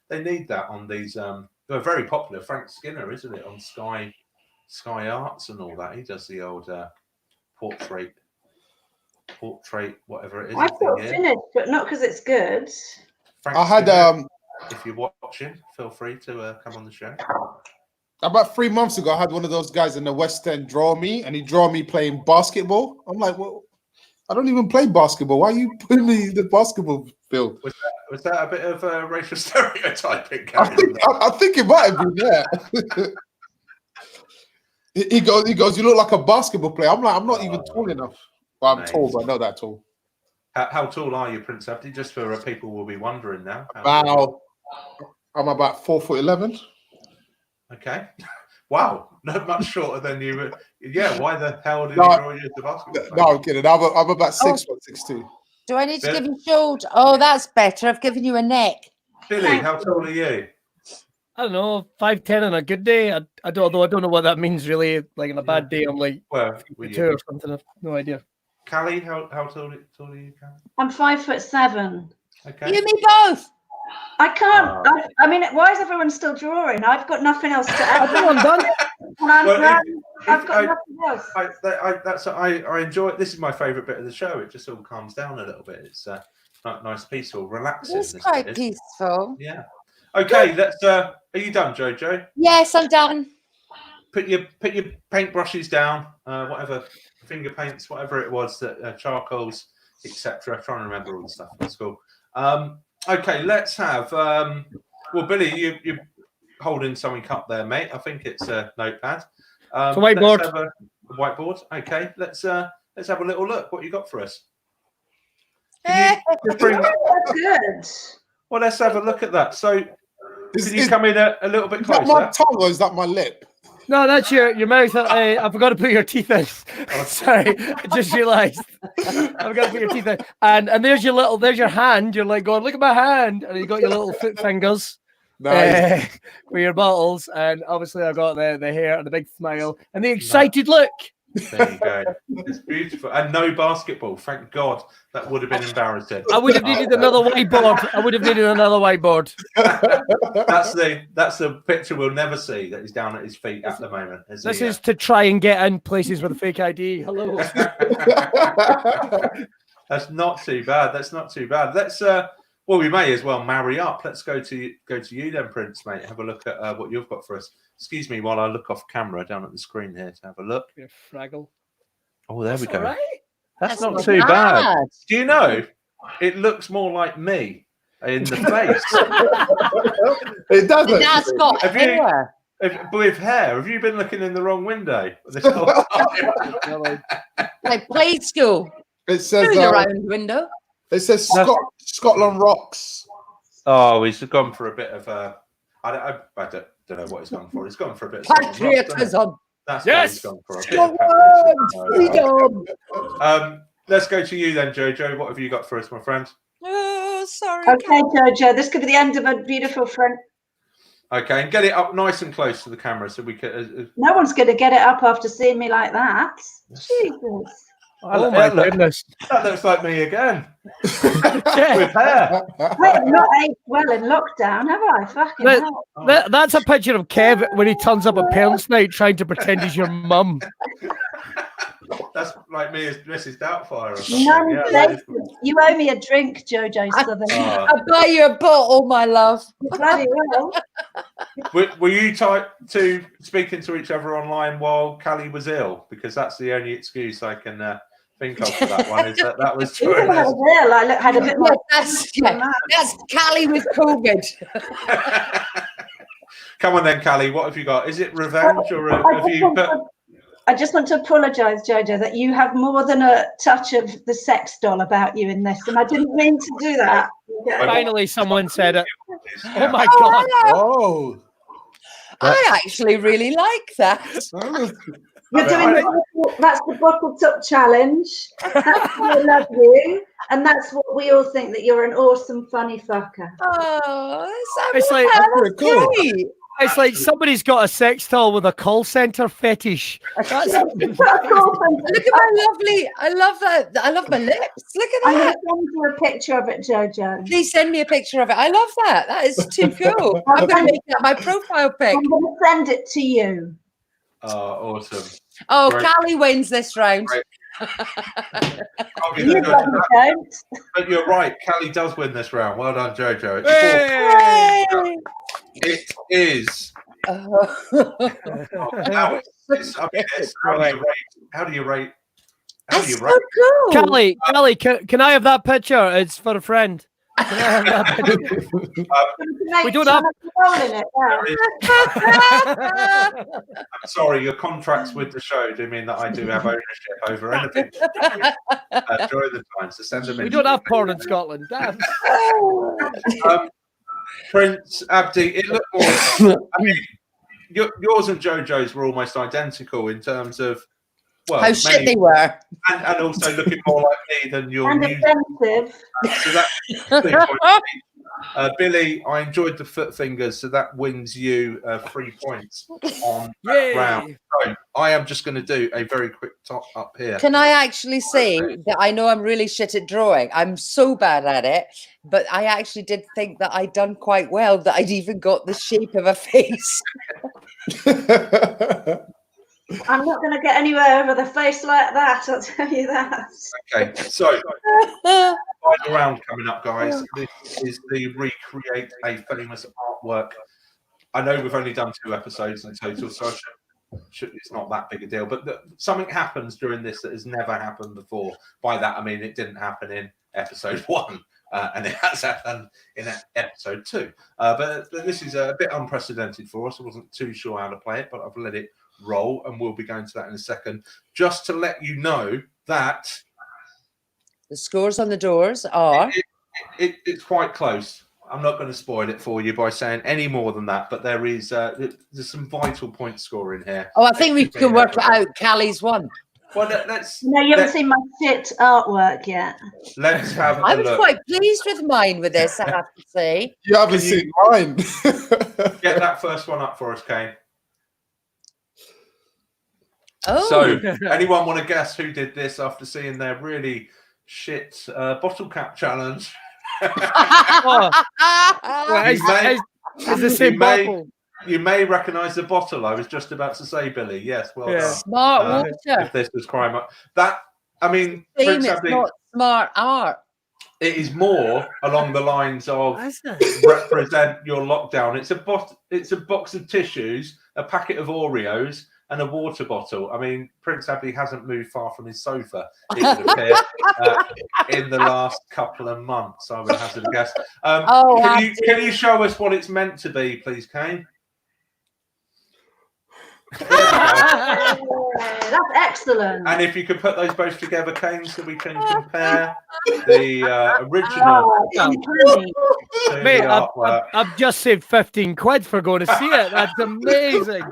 They need that on these. They're very popular. Frank Skinner, isn't it, on Sky Arts and all that? He does the old portrait, whatever it is. I thought finished, but not because it's good. Frank I had Skinner, if you're watching, feel free to come on the show. about 3 months ago, I had one of those guys in the West End draw me, and he draw me playing basketball. I'm like, well, I don't even play basketball. Why are you putting me in the basketball field? Was that a bit of racial stereotyping? I think it might have been, yeah. He goes, you look like a basketball player. I'm like, I'm not even tall enough. Well, I'm tall, but I know that tall. How tall are you, Prince Abdi? Just for people will be wondering now. I'm about 4'11". Okay. Wow. Not much shorter than you were. Yeah, why the hell did you draw you as a basketball player? No, I'm kidding. I'm about 6'6". Do I need to give you shoulder? Oh, that's better. I've given you a neck. Billy, how tall are you? I don't know, 5'10" on a good day. I don't know what that means really. Like on a bad day, I'm like 52 or something. I've no idea. Callie, how tall are you, Callie? I'm 5'7". Okay. You and me both. I can't. I mean, why is everyone still drawing? I've got nothing else to add. Everyone done. I've got nothing else. I enjoy it. This is my favourite bit of the show. It just all calms down a little bit. It's nice, peaceful, relaxing. It's quite peaceful. Yeah. Okay, let's. Are you done, Jojo? Yes, I'm done. Put your paintbrushes down. Whatever finger paints, whatever it was that charcoals, etc. Trying to remember all the stuff at school. Okay, let's have. Well, Billy, you're holding something up there, mate. I think it's a notepad. It's a whiteboard. Let's have a whiteboard. Okay, let's have a little look. What you got for us? That's good. Well, let's have a look at that. So, can you come in a little bit closer? Is that my tongue or is that my lip? No, that's your mouth. I forgot to put your teeth in. Sorry, I just realised. I forgot to put your teeth in. And there's your hand. You're like going, look at my hand. And you got your little foot fingers. Nice. For your bottles. And obviously I got the hair and the big smile and the excited look. There you go. It's beautiful. And no basketball. Thank God. That would have been embarrassing. I would have needed another whiteboard. That's the picture we'll never see that he's down at his feet at the moment. This is to try and get in places with a fake ID. Hello. That's not too bad. Let's well, we may as well marry up. Let's go to you then, Prince, mate. Have a look at what you've got for us. Excuse me while I look off camera down at the screen here to have a look. Fraggle. Oh, there we go. Right. That's not too bad. Do you know? It looks more like me in the face. It doesn't. That's got hair. With hair. Have you been looking in the wrong window this whole time? Like play school. It says Through the round window. It says Scotland rocks. Oh, he's gone for a bit of I don't know what he's gone for. He's gone for a bit of patriotism. That's yes. what he's gone for. Freedom. Let's go to you then, Jojo. What have you got for us, my friend? Oh, sorry. Okay, Jojo. This could be the end of a beautiful friend. Okay, and get it up nice and close to the camera so we can. No one's going to get it up after seeing me like that. Jesus. Oh my goodness. That looks like me again. Yeah. With hair. I've not aged well in lockdown, have I? Fucking hell. That's a picture of Kev when he turns up at parents' night trying to pretend he's your mum. That's like me as Mrs. Doubtfire. Or You owe me a drink, Jojo Sutherland. I'll buy you a bottle, my love. Bloody well. Were you to speaking to each other online while Callie was ill? Because that's the only excuse I can think of for that one. Is that was true. I had a bit more. That's Callie with COVID. Come on then, Callie. What have you got? Is it revenge or have you put? I just want to apologise, Jojo, that you have more than a touch of the sex doll about you in this, and I didn't mean to do that. Finally, someone said it. Oh my God! Oh, I actually really like that. You're doing that's the bottled up challenge. That's why I love you, and that's what we all think, that you're an awesome, funny fucker. Oh, It's like that's great. It's like somebody's got a sex doll with a call center fetish. Look at my lovely. I love that. I love my lips. Look at I'm going that. to send you a picture of it, Jojo. Please send me a picture of it. I love that. That is too cool. I'm going to make that my profile pic. I'm going to send it to you. Oh, awesome. Oh, Great. Callie wins this round. You don't. But you're right. Callie does win this round. Well done, Jojo. It is. How do you rate? That's so cool. Callie, can I have that picture? It's for a friend. Can I have that picture? We don't have. I'm sorry, your contracts with the show do mean that I do have ownership over anything during the time. So send them in. We don't have porn in Scotland. Damn. Prince, Abdi, it looked more. I mean, yours and JoJo's were almost identical in terms of how shit they were, and also looking more like me than your and music. offensive. So that's Billy, I enjoyed the foot fingers, so that wins you 3 points on that round. So I am just going to do a very quick top up here. Can I actually say that I know I'm really shit at drawing? I'm so bad at it, but I actually did think that I'd done quite well, that I'd even got the shape of a face. I'm not going to get anywhere over the face like that, I'll tell you that. Okay, so final round coming up, guys. This is the recreate a famous artwork. I know we've only done 2 episodes in total, so it's not that big a deal. But something happens during this that has never happened before. By that, I mean it didn't happen in episode 1, and it has happened in episode 2. But this is a bit unprecedented for us. I wasn't too sure how to play it, but I've let it roll, and we'll be going to that in a second. Just to let you know that The scores on the doors are... It's quite close. I'm not going to spoil it for you by saying any more than that, but there's some vital point scoring here. Oh, I think we can work it out. Callie's won. Well, let's... No, you haven't seen my shit artwork yet. Let's have a I was look. quite pleased with mine with this, I have to say. You haven't seen mine. Get that first one up for us, Kane. Oh. So, anyone want to guess who did this after seeing their really shit bottle cap challenge? Well, it's the same bottle. You may recognise the bottle. I was just about to say, Billy. Yes, well done. Smart water. If this was crime, that I mean, It's not smart art. it is more along the lines of represent your lockdown. It's a box of tissues, a packet of Oreos, and a water bottle. I mean, Prince Abdi hasn't moved far from his sofa, it would appear, in the last couple of months, I would hazard a guess. Can you show us what it's meant to be, please, Kane? That's excellent. And if you could put those both together, Kane, so we can compare the original to Mate, the artwork. I've just saved 15 quid for going to see it. That's amazing.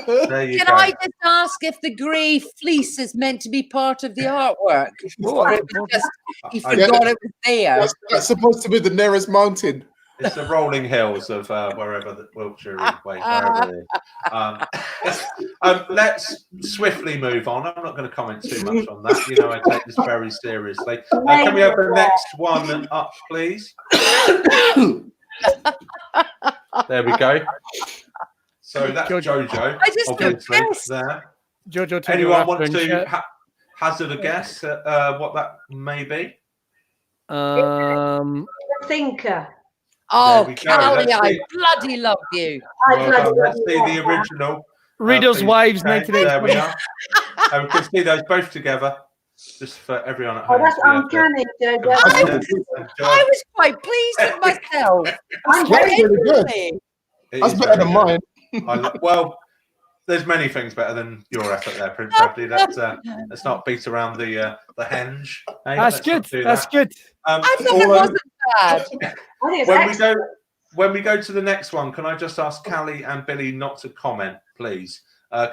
There you Can go. I just ask if the grey fleece is meant to be part of the artwork? Or it was just, he forgot it was there. That's supposed to be the nearest mountain. It's the rolling hills of wherever the Wiltshire is. Wherever it is. Let's swiftly move on. I'm not going to comment too much on that. You know, I take this very seriously. Can we have the next one up, please? There we go. So that's JoJo. I just Obviously, guessed. there. JoJo, Anyone want to hazard a guess at what that may be? Thinker. Oh, There we go. Callie, Let's I see. bloody love you. Well done. Let's see the original. Reader's Please, Wives, okay, there we 1980. are. And we can see those both together, just for everyone at Oh, home. that's to be able uncanny, Jojo. to- I was quite pleased with myself. I'm That's really good. Genuinely. It That's is better very than good. mine. Well, there's many things better than your effort there, Prince Abdi. Let's not beat around the henge. Hey, That's let's good. not do That's that. good. I thought it wasn't bad. I think it's when excellent. we go to the next one, can I just ask Callie and Billy not to comment, please?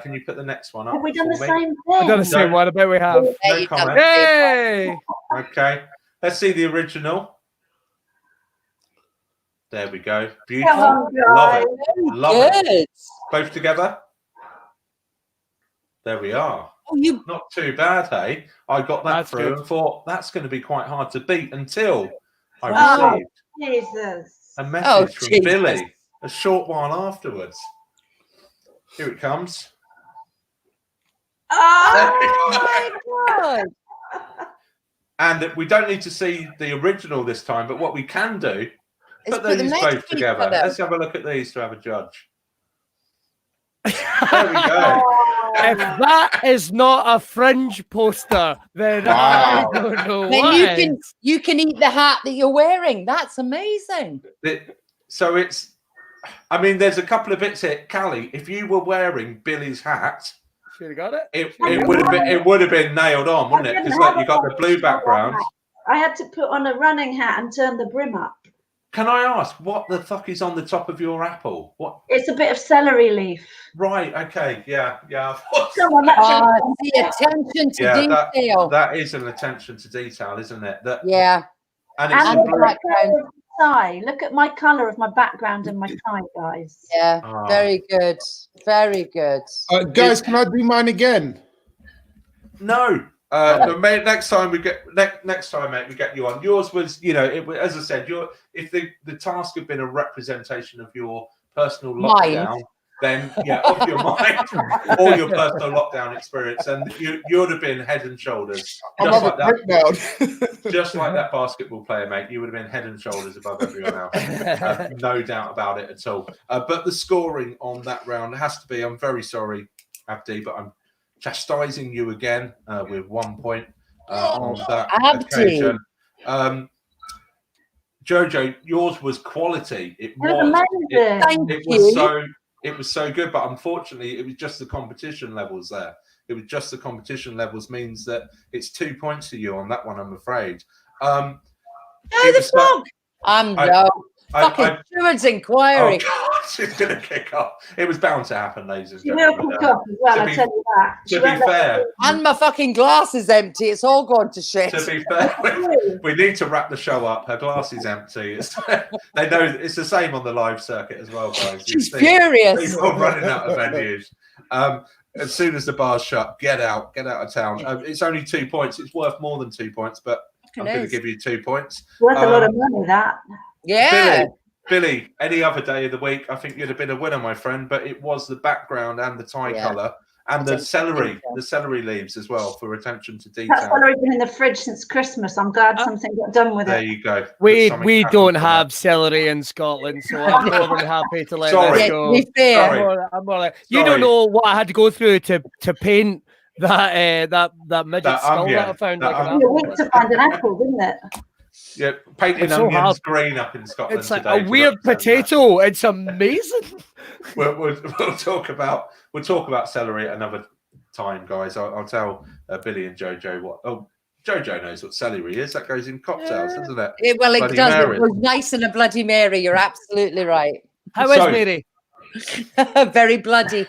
Can you put the next one up? Have we done the for me? same I've thing? done the same one. I bet we have. Yeah, No you've done comment. it. Hey! Okay, let's see the original. There we go. Beautiful. Come on, Love guys. it. Love it. Good. Both together. There we are. Oh, you Not too bad, hey? I got that That's through good. and thought that's going to be quite hard to beat until I Oh. received Jesus. a message Oh, from Jesus. Billy a short while afterwards. Here it comes. Oh, my God. And we don't need to see the original this time, but what we can do, It's put put them these next both to each together. other. Let's have a look at these to have a judge. There we go. If that is not a fringe poster, then Wow. I don't know Then what you can eat the hat that you're wearing. That's amazing. So it's, I mean, there's a couple of bits here. Callie, if you were wearing Billy's hat, Should have got it. it would have been nailed on, wouldn't it? Because look, you got the blue background. I had to put on a running hat and turn the brim up. Can I ask what the fuck is on the top of your apple? What? It's a bit of celery leaf. Right. Okay. Yeah. Yeah. Come on, that's The attention to Yeah, detail. that is an attention to detail, isn't it? That. Yeah. And it's and a the blue. background. tie. Look at my colour of my background and my tie, guys. Yeah, Ah. very good. Very good. Guys, can I do mine again? No. Mate, next time, mate, we get you on. Yours was, you know, as I said, if the task had been a representation of your personal lockdown, then yeah, of your mind or your personal lockdown experience, and you would have been head and shoulders, just like that. Just like that basketball player, mate. You would have been head and shoulders above everyone else. No doubt about it at all. But the scoring on that round has to be, I'm very sorry, Abdi, but I'm chastising you again with 1 point on that occasion. Jojo, yours was quality. It was so good, but unfortunately, it was just the competition levels there. It was just the competition levels means that it's 2 points to you on that one, I'm afraid. Fucking steward's inquiry. Oh God, she's going to kick off. It was bound to happen, ladies and She will gentlemen. kick off as well, I tell you that. To be fair. And my fucking glass is empty. It's all gone to shit. To be fair, we need to wrap the show up. Her glass is empty. They know it's the same on the live circuit as well, guys. She's furious. People running out of venues. As soon as the bar's shut, get out of town. It's only 2 points. It's worth more than 2 points, but I'm going to give you 2 points. Worth a lot of money, that. Yeah. Billy, any other day of the week, I think you'd have been a winner, my friend, but it was the background and the tie colour and the celery leaves as well for attention to detail. That celery's been in the fridge since Christmas. I'm glad something got done with it. There you go. We don't have celery in Scotland, so I'm more than happy to let that go. I'm more like, you don't know what I had to go through to paint that midget skull that I found. You went to find an apple, didn't it? Yeah, painting onions green up in Scotland. It's like today a weird potato. It's amazing. We'll talk about celery at another time, guys. I'll tell Billy and Jojo what. Oh, Jojo knows what celery is. That goes in cocktails, doesn't it? It does. Mary. It was nice in a Bloody Mary. You're absolutely right. How is Mary? Very bloody.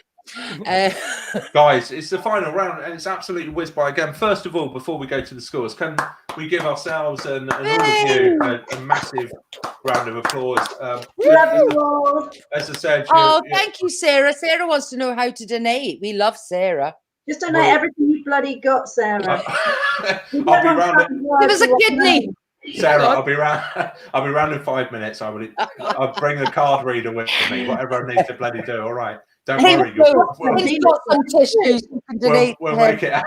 Guys, it's the final round and it's absolutely whizzed by again. First of all, before we go to the scores, can we give ourselves and all of you a massive round of applause? As I said, thank you, Sarah. Sarah wants to know how to donate. We love Sarah. Just donate everything you bloody got, Sarah. Give us a kidney. Sarah, I'll be round in 5 minutes. I'll bring the card reader with me, whatever I need to bloody do. All right. Don't worry. We'll make it out.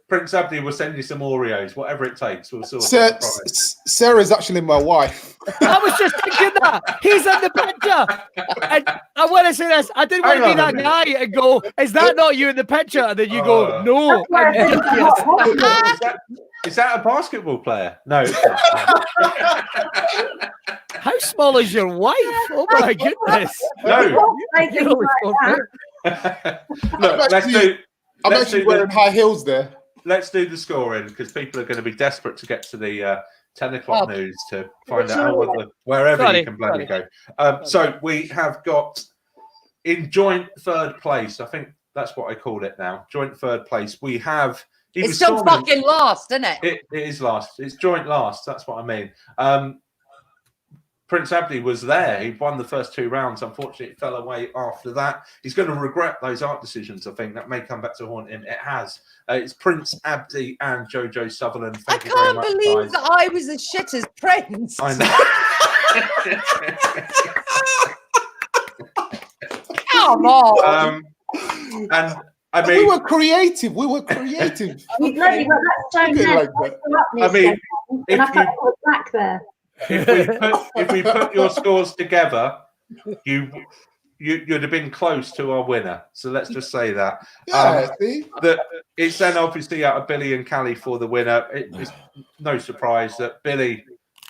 Prince Abdi will send you some Oreos, whatever it takes. We'll sort it. Sarah's actually my wife. I was just thinking that. He's in the picture. And I want to say this. I didn't want to be that guy and go, is that not you in the picture? And then you go, no. Is that a basketball player? No. How small is your wife? Oh my goodness. No. Look, I'm actually wearing high heels there. Let's do the scoring because people are going to be desperate to get to the 10 o'clock news to find out wherever you can bloody go. So we have got in joint third place. I think that's what I called it now. Joint third place. We have. It's still fucking last, isn't it? It is last. It's joint last. That's what I mean. Prince Abdi was there. He won the first 2 rounds. Unfortunately, it fell away after that. He's going to regret those art decisions, I think. That may come back to haunt him. It has. It's Prince Abdi and JoJo Sutherland. Thank you very much, believe that I was as shit as Prince. I know. Come on. And I mean, we were creative. We bloody got that I mean, back there. If we put your scores together, you'd have been close to our winner. So let's just say that. It's then obviously out of Billy and Callie for the winner. It's no surprise that Billy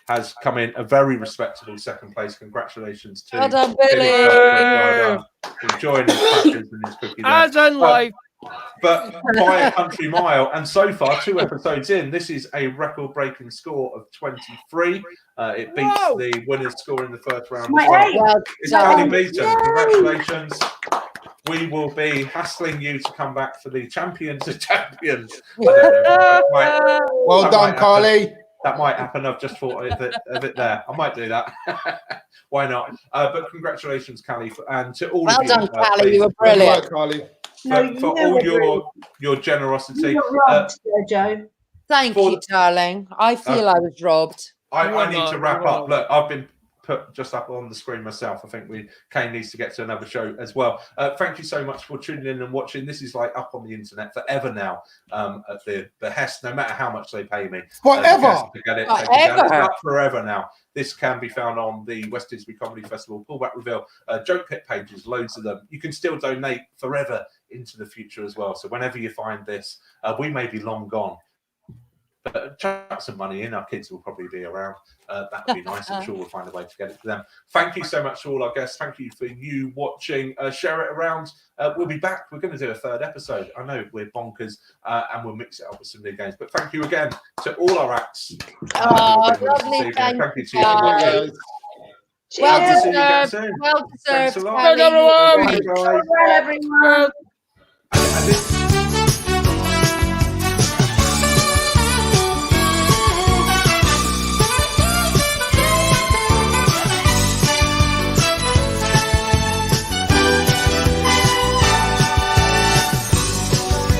has come in a very respectable second place. Congratulations to well done, Billy. Enjoying his crackers and his cookies. As in life. But by a country mile, and so far 2 episodes in, this is a record-breaking score of 23. It beats the winner's score in the first round as well. It's only beaten. Congratulations. We will be hassling you to come back for the Champions of Champions. Well done, Carly. That might happen. I've just thought of it there. I might do that. Why not? But congratulations, Callie, and to all of you. Well done, Callie. Please, You were brilliant. Callie. for all your generosity. You're robbed, Jojo. Thank you, darling. I feel I was robbed. I need to wrap up. Look, I've been put just up on the screen myself. I think Kane needs to get to another show as well. Thank you so much for tuning in and watching. This is like up on the internet forever now. At the Hess, no matter how much they pay me, forever. to get it, Forever. it's up forever now. This can be found on the West Didsbury Comedy Festival, Pullback Reveal, Joke Pit pages, loads of them. You can still donate forever into the future as well. So whenever you find this, we may be long gone. But chuck some money in. Our kids will probably be around. That would be nice. I'm sure we'll find a way to get it to them. Thank you so much to all our guests. Thank you for you watching. Share it around. We'll be back. We're going to do a third episode. I know we're bonkers, and we'll mix it up with some new games. But thank you again to all our acts. Lovely. Thank you to you for watching. Well deserved. Well deserved. Thanks a lot. Bye, everyone. And this